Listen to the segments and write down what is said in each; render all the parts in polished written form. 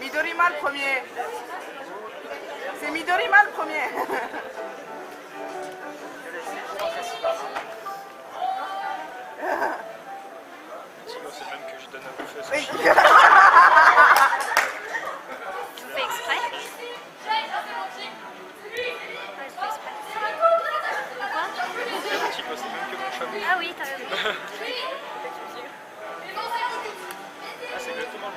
Midorima le premier. C'est Midorima le premier. C'est même que je donne un peu Oui. Tu fais exprès? c'est même que mon chat. Ah oui, t'as raison. Ah, c'est exactement le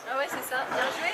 Ah ouais, c'est ça. Bien joué.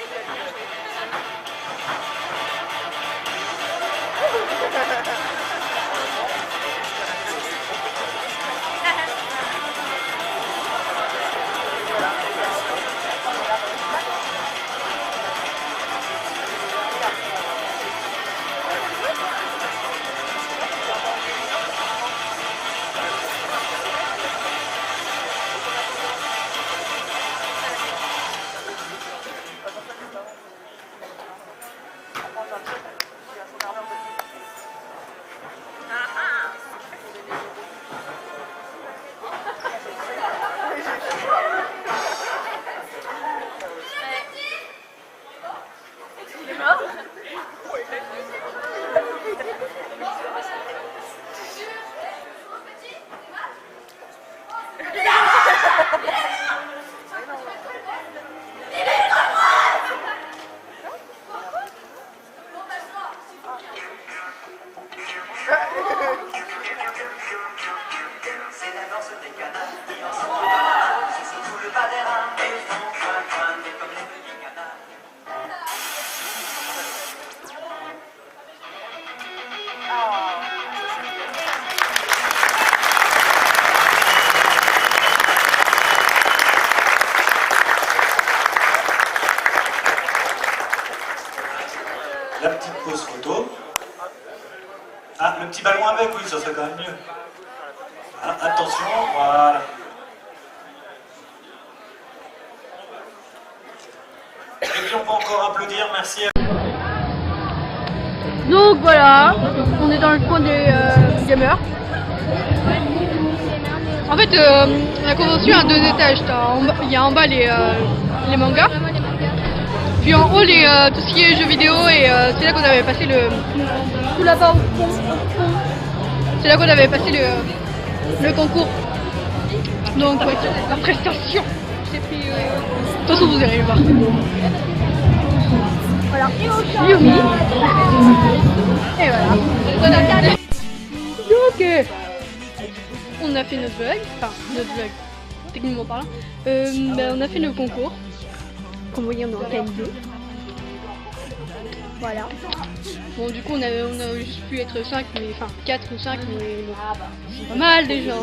La petite pause photo. Ah, le petit ballon avec, oui, ça serait quand même mieux. Ah, attention, voilà. Et puis on peut encore applaudir, merci. Donc voilà, on est dans le coin des gamers. En fait, la convention a 2 étages. Il y a en bas les mangas. Puis en haut, tout ce qui est jeux vidéo, et c'est là qu'on avait passé le... Tout là-bas au fond. C'est là qu'on avait passé le concours. Donc, ouais, la prestation. J'ai pris... De toute façon, vous allez le voir. Voilà. Yumi. Et voilà. Donc, on a fait notre vlog. Enfin, notre vlog, techniquement parlant. On a fait le concours. Comme vous voyez, on est en KN2. Voilà. Bon, du coup, on a juste pu être 5, mais enfin 4 ou 5, mais bon, c'est pas mal déjà.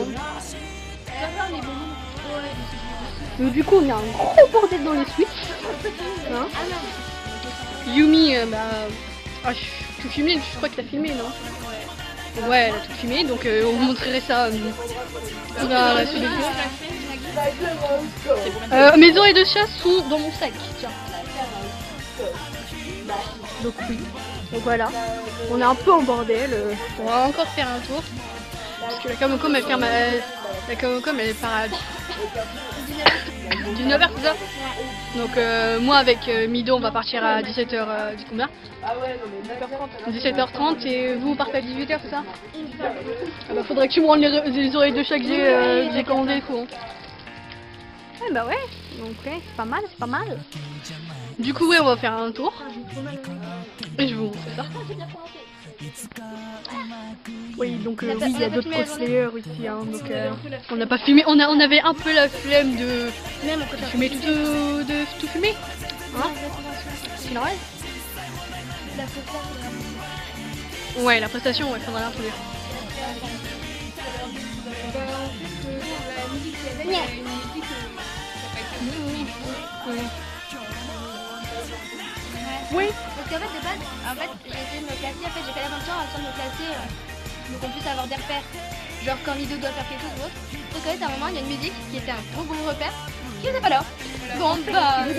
Donc, du coup, on a un gros bordel dans les suites. Hein, Yumi, j'ai tout filmé, je crois que t'as filmé, non? Ouais, elle a tout filmé, donc on vous montrerait ça dans la suite. Mes oreilles de chat sont dans mon sac, tiens. Donc oui, donc voilà, on est un peu en bordel, on va encore faire un tour, parce que la Camocom elle ferme, la Camocom elle est paradis. 19h, c'est ça? Donc moi avec Mido on va partir à 17h, dis combien? 17h30 et vous partez à 18h, c'est ça? Ah bah faudrait que tu me rendes les oreilles de chat que j'ai commandé, coup. Hein. Eh bah ouais, donc ouais, c'est pas mal, c'est pas mal. Du coup ouais, on va faire un tour. Et je vous montre ça. Oui, donc oui, il y a d'autres cosplayers ici, hein, donc on n'a pas filmé, on avait un peu la flemme de filmer tout filmer, hein, c'est normal. Ouais, la prestation, ouais, faudra l'introduire. Oui. Parce qu'en fait, de base, j'ai essayé de me placer, j'ai fait la même chose en train de me placer pour qu'on puisse avoir des repères. Genre quand Mido doit faire quelque chose ou autre. Donc en fait, à un moment, il y a une musique qui était un gros repère qui n'était pas là. Bon, bah. Je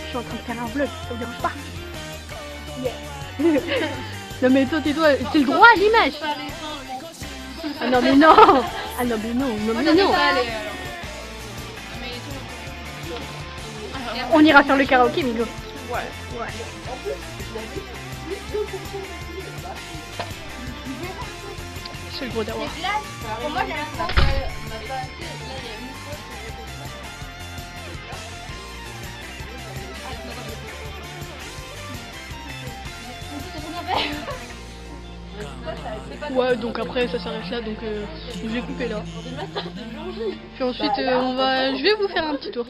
suis en train de faire un vlog, ça vous dérange pas? Non mais toi, tais-toi, c'est le droit à l'image. Ah non mais non. Ah non mais non, non mais non. On ira faire le karaoké, Migo. Ouais. C'est le gros d'avoir. Pour moi, j'ai Ouais, donc après ça s'arrête là, donc je vais couper là. Puis ensuite je vais vous faire un petit tour.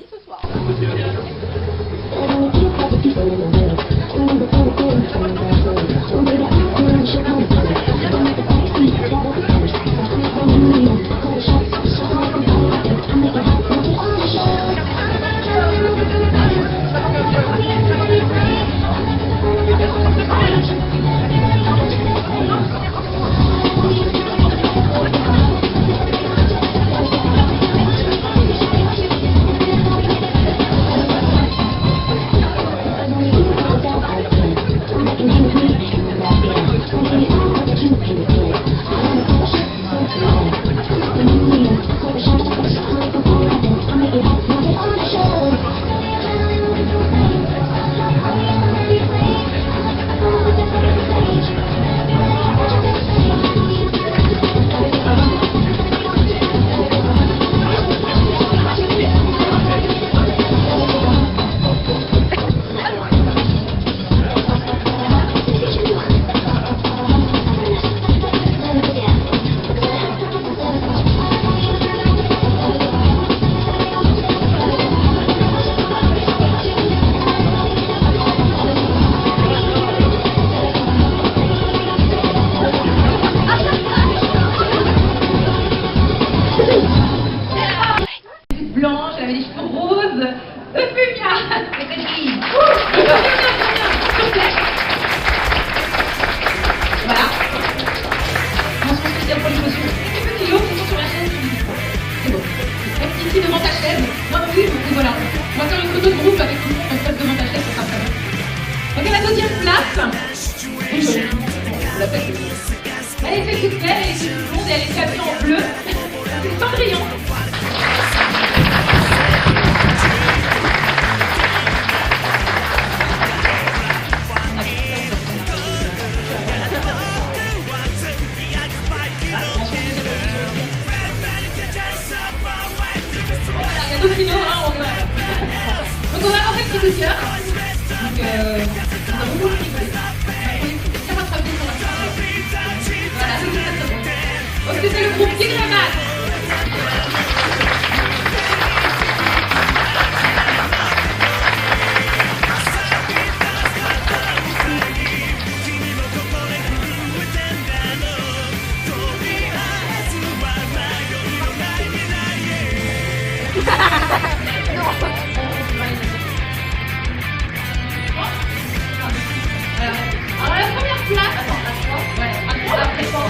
Elle est toute belle, elle est toute blonde et elle est tapée en bleu. C'est Cendrillon. Il y a d'autres kilos, hein, donc on va avoir un petit coup de cœur. Donc on a beaucoup de rigoler. Ça va travailler sur la fin. Voilà, c'est ça. Donc c'était le groupe Tigre Mat. Alors la première place, attends, après quoi?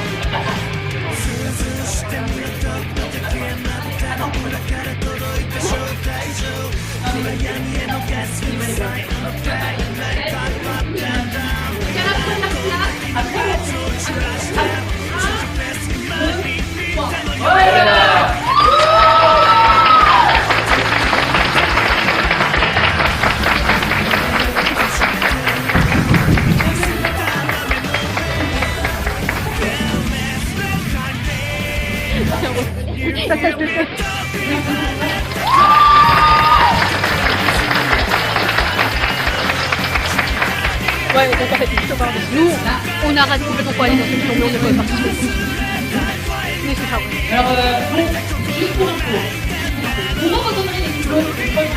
Voilà. Ouais, donc en fait, nous, on arrête complètement pour aller dans cette tournée, on ne peut pas participer. Mais c'est ça, ouais. Alors, bon, juste pour info, comment vous donnerez les diplômes une fois que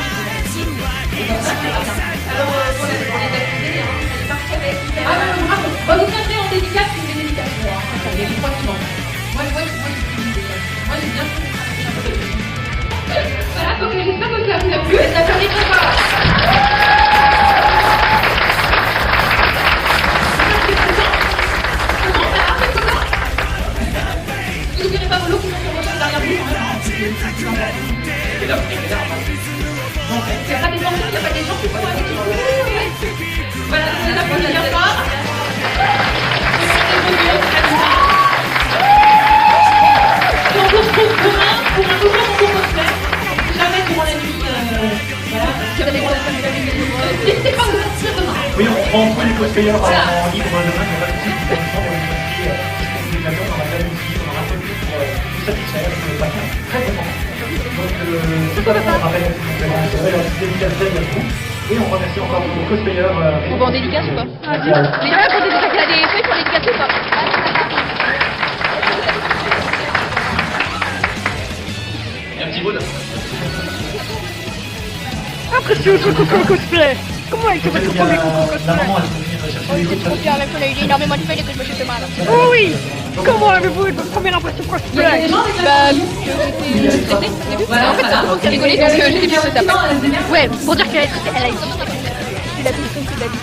alors, pour les activités, elle est partie avec... Ah non, bravo. On va vous montrer en dédicace une dédicace. Il y a les 3 qui manquent. Moi, j'ai bien fait. Voilà, donc j'espère que ça vous a plu et ça permet de voir. Vous n'oublierez pas vos lots qui sont sur votre derrière vous. Il n'y a pas des enfants, il n'y a pas des gens qui font avec vous. Voilà, c'est la première fois. Et on se retrouve demain pour un nouveau concours cosplay. Jamais durant la nuit. Voilà, jamais pour la famille. N'hésitez pas à vous inscrire demain. Oui, on prend tous les cosplayers en libre demain, il n'y a pas de souci, pour l'instant, on va inscrire des avions, on aura bien aussi, on aura un peu plus pour vous satisfaire, parce que le patron est très content. Donc, tout à l'heure, on rappelle à tous les dédicaces à vous, et on remercie encore nos cosplayers. On va en dédicace ou pas? Merci. Mais il y a des feuilles pour dédicacer ou pas? Il y a un petit mot là. Impression sur Coco Cosplay. Comment elle te met Coco La Cosplay? maman, elle peut venir chercher des C'est trop bien, même si on a eu énormément de feuilles et que je me suis fait mal. Oh oui. Comment avez-vous eu votre première impression Il y a des cosplay? gens avec Bah, la que j'étais stressée au début. Voilà, En fait, voilà. tout le monde s'est rigolé, donc j'étais plus stressée après. Ouais, pour dire qu'elle a été stressée. Il a été stressé, il a dit.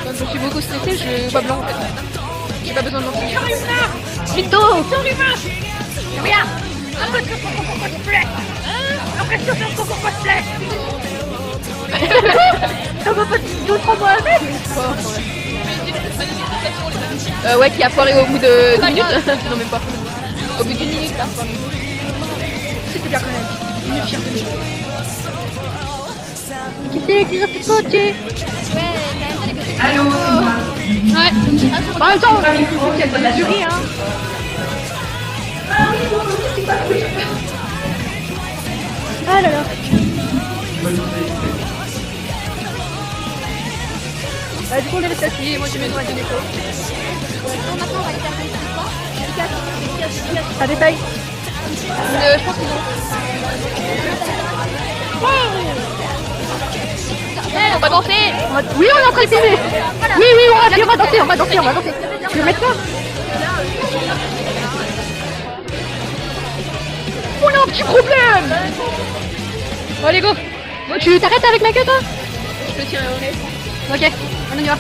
Quand je suis beaucoup stressée, je vois blanc en fait. J'ai pas besoin de mentir. Mytho. Regarde. Impression sur Coco Cosplay. Impression sur Coco Cosplay. Ça va pas d'autres mots avec? Ouais, qui a foiré au bout de 2 minutes. Non, même pas. Au bout d'une minute, là. C'était bien quand même. Une fière de nous. Qui c'est qui reste coaché? Allô, Ouais. En même temps, c'est la jury, hein. Ah là là. Bah, du coup, on est resté assis et moi j'ai mes droits de déco. Maintenant, on va aller faire un petit quoi? Ça détaille. Je pense que non. On va danser. Oui, on est en train de filmer. Oui, on va danser, on va danser. Tu veux mettre ça? On a un petit problème. Bon, allez, go. Tu t'arrêtes avec ma queue, toi? Je peux tirer au nez. Ok, on y va.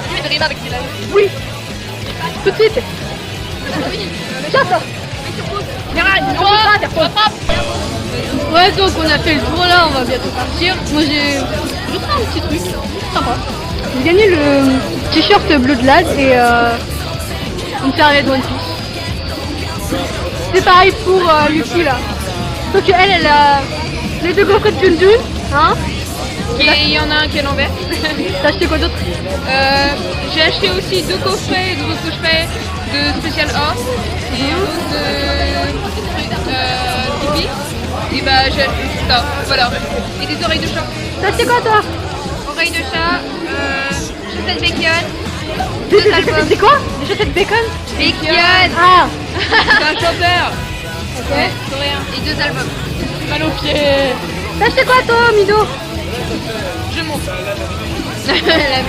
Je vais driver avec ses lèvres. Oui. Tout de suite. Tiens ça. Viens, Ouais, donc on a fait le tour là, on va bientôt partir. Moi j'ai juste un petit truc sympa. J'ai gagné le t-shirt bleu de Lad et une serviette de One Piece. C'est pareil pour Lucie là. Sauf qu'elle a les deux coffrets de Jun, hein. Et il y en a un qui est à l'envers. T'as acheté quoi d'autre? J'ai acheté aussi 2 coffrets de votre coffret de spécial A et un de Tipeee. Et bah j'ai acheté ça, voilà. Et des oreilles de chat. T'as acheté quoi toi? Oreilles de chat, chaussettes bacon, 2 albums. C'est quoi? Des chaussettes bacon? Bacon. Ah. C'est un chanteur. Ok. Coréen. Et 2 albums. Mal aux pieds. T'as acheté quoi toi, Mido? Je monte. La merde.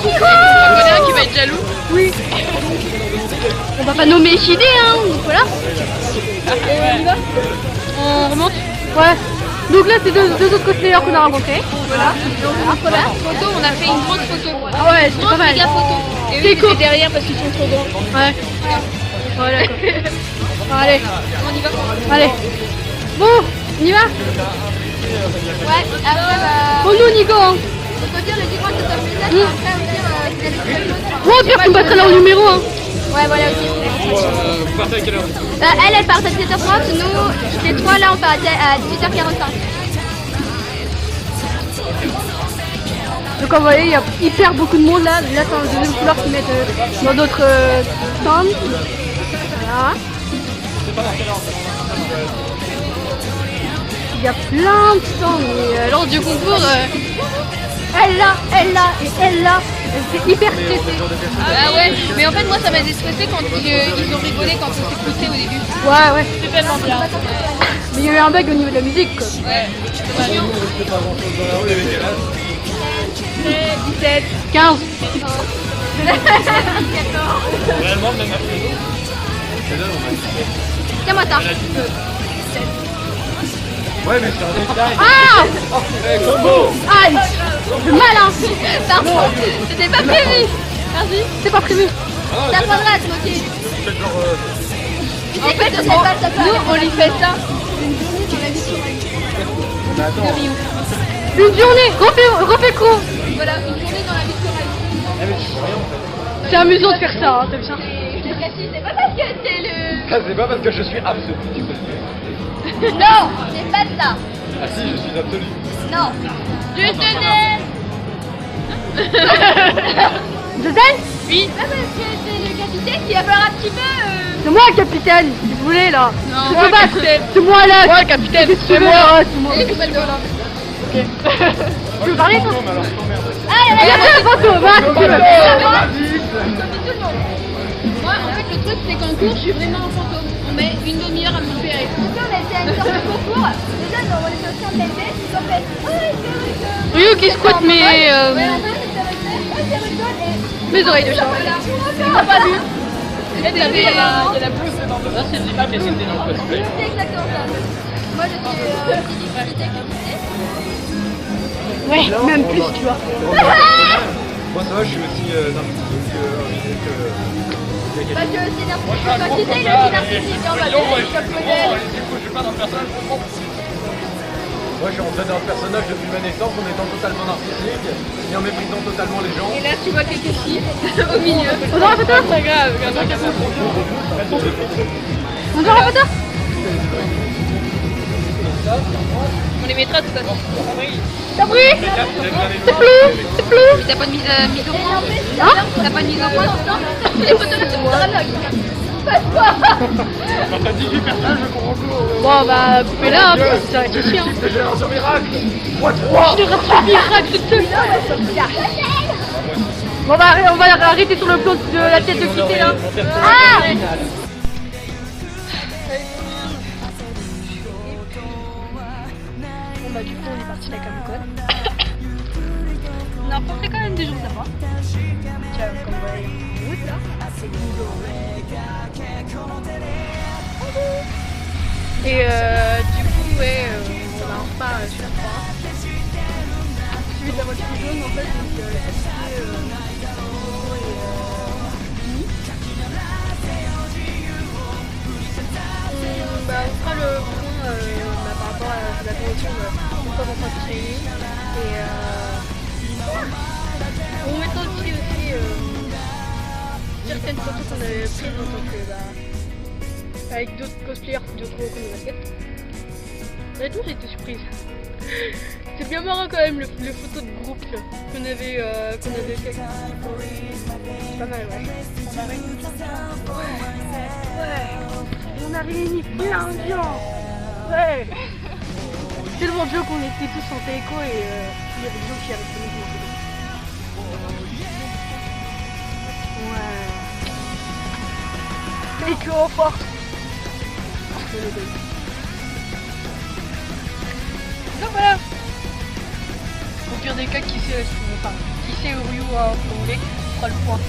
Il y en a un qui va être jaloux. Oui. On va pas nommer Chidé, hein. Voilà. On remonte. Ouais. Donc là, c'est deux autres cosplayers qu'on a rencontrés. Voilà. Voilà. Photo, on a fait une grande photo. Ah ouais, c'est pas Grosse mal. méga photo. Et eux, ils étaient derrière parce qu'ils sont trop grands. Ouais. Voilà. Allez, On y va. allez. Bon, on y va? Ouais, après, bah. Bon, nous, on y go, hein. On peut dire le dimanche de top 7, après, on dit qu'il y a des choses. Ouais, Pierre, tu me battras leur numéro, hein. Ouais, voilà aussi. Vous partez à quelle heure? Elle part à 17h30, nous, les trois là, on part à 18h45. Donc, vous voyez, il y a hyper beaucoup de monde là. Là, c'est dans le deuxième couloir qui mettent dans d'autres stands. Voilà. Il y a plein de stands. Et lors du concours, elle là, et elle là. C'est hyper stressé. Ah ouais, mais en fait moi ça m'a déstressé quand ils ont rigolé quand on s'écoutait au début. Ouais. C'est tellement bien. Mais il y a eu un bug au niveau de la musique quoi. Ouais, c'est chiant. 17, 15. Réellement, même après nous. C'est là, on va dire. Tiens-moi ça. Ouais, mais c'est un détail. Ah Hey, combo. Aïe. Malin. Pardon, c'était pas prévu. Merci. C'est pas prévu. T'apprendras à te moquer. C'est genre. Tu sais que je sais pas, ça peut Nous on lui fait ça. Mais attends. Une journée. Refais court. Voilà, une journée dans la vie de Coralie. Eh, mais tu sais rien en fait. C'est amusant de faire ça, hein, t'as vu ça? C'est pas parce que c'est le... Ah, c'est pas parce que je suis absolu, tu connais. Non, c'est pas ça. Ah si, je suis absolu. Non. Je te dis. Josène? Oui. Pas parce que c'est le capitaine qui va falloir un petit peu... C'est moi le capitaine, si vous voulez là. Non, C'est moi, pas le battre. capitaine. C'est moi là. Moi le capitaine, Qu'est-ce que tu c'est veux, moi. ouais, c'est moi. Et vous faites quoi là? Tu veux parler toi? Non, mais alors je t'emmerde. Ah, Il y a plein de photos, va si tu veux. Moi en fait le truc c'est qu'en cours je suis vraiment un fantôme. On met une demi-heure à me repérer. on était à une sorte de concours. Déjà, on était aussi en TP. Ils ont fait... Oh, c'est Ryu qui squatte mes mes oreilles de chat. t'as pas vu. Il y a la blouse dedans. Ça, c'est le débat qui était dans le cosplay. C'est exactement ça. Moi, je suis physique, Ouais, même plus tu vois. Moi, ça va, je suis aussi narcissique. Parce que c'est narcissique. Quand tu sais, il est aussi narcissique. On va dire, comme modèle. Je suis pas dans le personnage, je comprends. Moi, je suis rentré dans le personnage depuis ma naissance en étant totalement narcissique et en méprisant totalement les gens. Et là tu vois quelques filles au milieu. On aura la photo? C'est pas grave, regarde. On aura la photo? On les mettra tout à l'heure. T'as pris? C'est plus? T'as pas de mise au point? Hein? T'as pas de mise au point? Les photos de futurologue. Quand t'as 18 personnages, je comprends tout. Bon bah coupez-la hein, ça va être chiant. J'ai un miracle. Moi 3. Bon on va arrêter sur le plan de la tête de quitter là. Ah! Bon bah du coup on est parti la Comic-Con. On a rencontré quand même des gens sympas. Tiens, comme vous voyez, en route là. C'est Google. Et du coup ouais, on va en repas sur la 3. Celui de la voiture jaune en fait, donc bah, on fera le point par rapport à la convention pourquoi on va tous réunis et on mettra aussi certaines photos qu'on avait prises en tant que avec d'autres cosplayers de Kuroko no Basket. Honnêtement j'ai été surprise. C'est bien marrant quand même les photos de groupe qu'on avait fait. C'est pas mal ouais. On a réuni on a réuni plein de gens. Ouais. Tellement de gens qu'on était tous en téléco et il y avait des gens qui avaient connu nos photos. Ouais. Téléco fort. Donc voilà. Au pire des cas, qui sait Ryu en anglais, fera le point.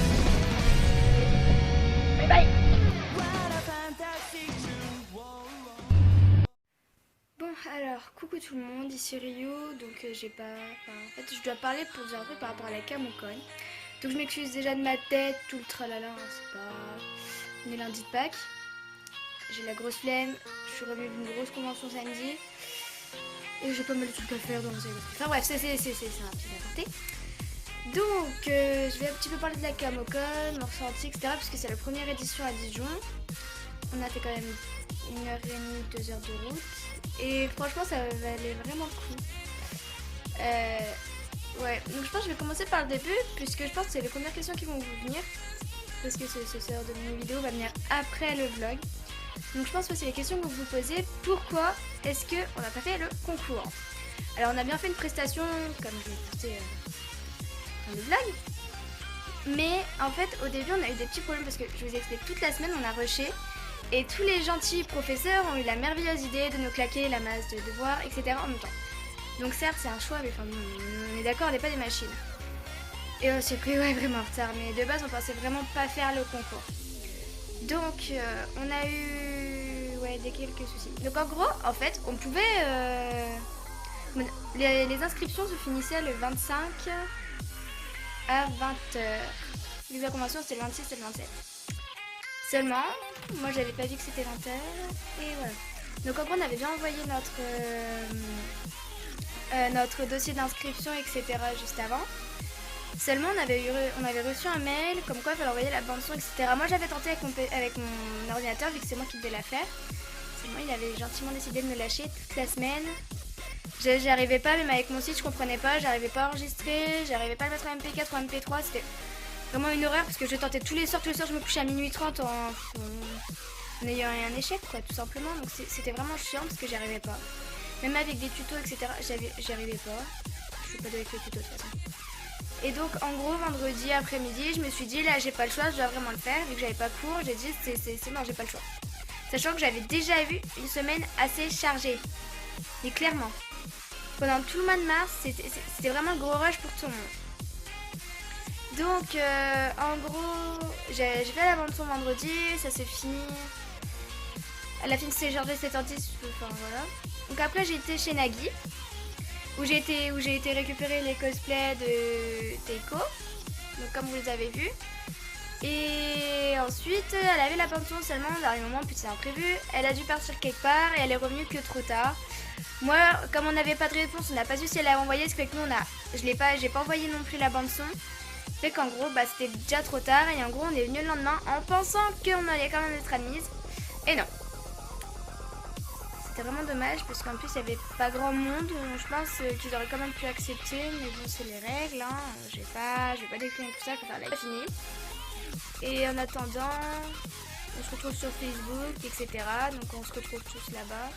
Bye bye. Bon, alors, coucou tout le monde, ici Ryu. Donc, j'ai pas. En fait, je dois parler pour dire un truc par rapport à la Camocon. Donc, je m'excuse déjà de ma tête, tout le tralala, hein, c'est pas. On est lundi de Pâques. J'ai la grosse flemme. Je suis revenue d'une grosse convention samedi. Et j'ai pas mal de trucs à faire dans les enfin bref, c'est un petit aparté. Donc, je vais un petit peu parler de la Camocon, mon ressenti, etc. Puisque c'est la première édition à Dijon. On a fait quand même 1h30, 2 heures de route. Et franchement, ça valait vraiment le coup. Ouais, donc je pense que je vais commencer par le début. Puisque je pense que c'est les premières questions qui vont vous venir. Parce que ce sort de mes vidéos va venir après le vlog. Donc je pense que c'est les questions que vous vous posez. Pourquoi est-ce qu'on n'a pas fait le concours? Alors on a bien fait une prestation, comme je l'ai posté dans les blagues. Mais en fait au début on a eu des petits problèmes parce que je vous explique, toute la semaine on a rushé. Et tous les gentils professeurs ont eu la merveilleuse idée de nous claquer la masse de devoirs, etc. en même temps. Donc certes c'est un choix, mais enfin, on est d'accord, on n'est pas des machines. Et on s'est pris vraiment en retard, mais de base on pensait vraiment pas faire le concours. Donc on a eu des quelques soucis. Donc en gros, en fait, on pouvait... les inscriptions se finissaient le 25 à 20h. La convention c'était le 26 et le 27. Seulement, moi j'avais pas vu que c'était 20h et voilà. Donc en gros on avait bien envoyé notre dossier d'inscription, etc. juste avant. Seulement on avait reçu un mail comme quoi il fallait envoyer la bande son, etc. Moi j'avais tenté avec mon ordinateur vu que c'est moi qui devais la faire. Seulement il avait gentiment décidé de me lâcher toute la semaine. J'y arrivais pas, même avec mon site je comprenais pas, j'arrivais pas à enregistrer, j'arrivais pas à le mettre en MP4 ou en MP3, c'était vraiment une horreur parce que je tentais tous les soirs je me couchais à minuit 30 en ayant un échec quoi, tout simplement. Donc c'était vraiment chiant parce que j'y arrivais pas. Même avec des tutos, etc. j'y arrivais pas. Je suis pas douée avec les tutos de toute façon. Et donc en gros vendredi après-midi je me suis dit là j'ai pas le choix, je dois vraiment le faire. Vu que j'avais pas cours, j'ai dit c'est non, j'ai pas le choix. Sachant que j'avais déjà vu une semaine assez chargée. Mais clairement, pendant tout le mois de mars, c'était vraiment le gros rush pour tout le monde. Donc en gros, j'ai fait la bande son vendredi, ça s'est fini. Elle a fini de se télécharger 7h10, enfin voilà. Donc après j'ai été chez Nagui, où j'ai été récupérer les cosplays de Teiko, donc comme vous les avez vus. Et ensuite elle avait la bande son seulement au dernier moment, petit imprévu. Elle a dû partir quelque part et elle est revenue que trop tard. Moi, comme on n'avait pas de réponse, on n'a pas su si elle a envoyé, ce qui fait que nous j'ai pas envoyé non plus la bande son. Fait qu'en gros c'était déjà trop tard et en gros on est venu le lendemain en pensant qu'on allait quand même être admise. Et non. C'était vraiment dommage parce qu'en plus il n'y avait pas grand monde. Je pense qu'ils auraient quand même pu accepter, mais bon c'est les règles. Hein. Je vais pas décrire tout ça pour faire la fini. Et en attendant, on se retrouve sur Facebook, etc. Donc on se retrouve tous là-bas.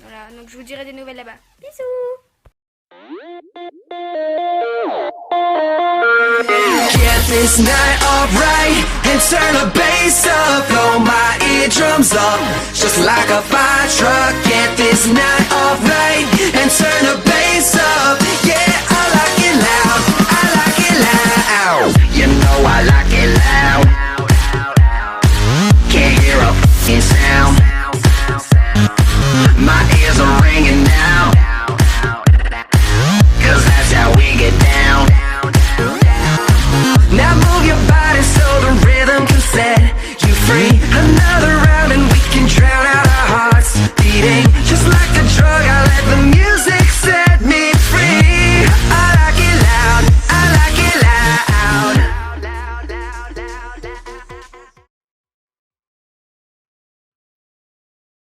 Voilà, donc je vous dirai des nouvelles là-bas. Bisous! Get this night alright and turn the bass up, blow my eardrums up, just like a fire truck. Get this night alright and turn the bass up, yeah, I like it loud, I like it loud. You know I like it loud.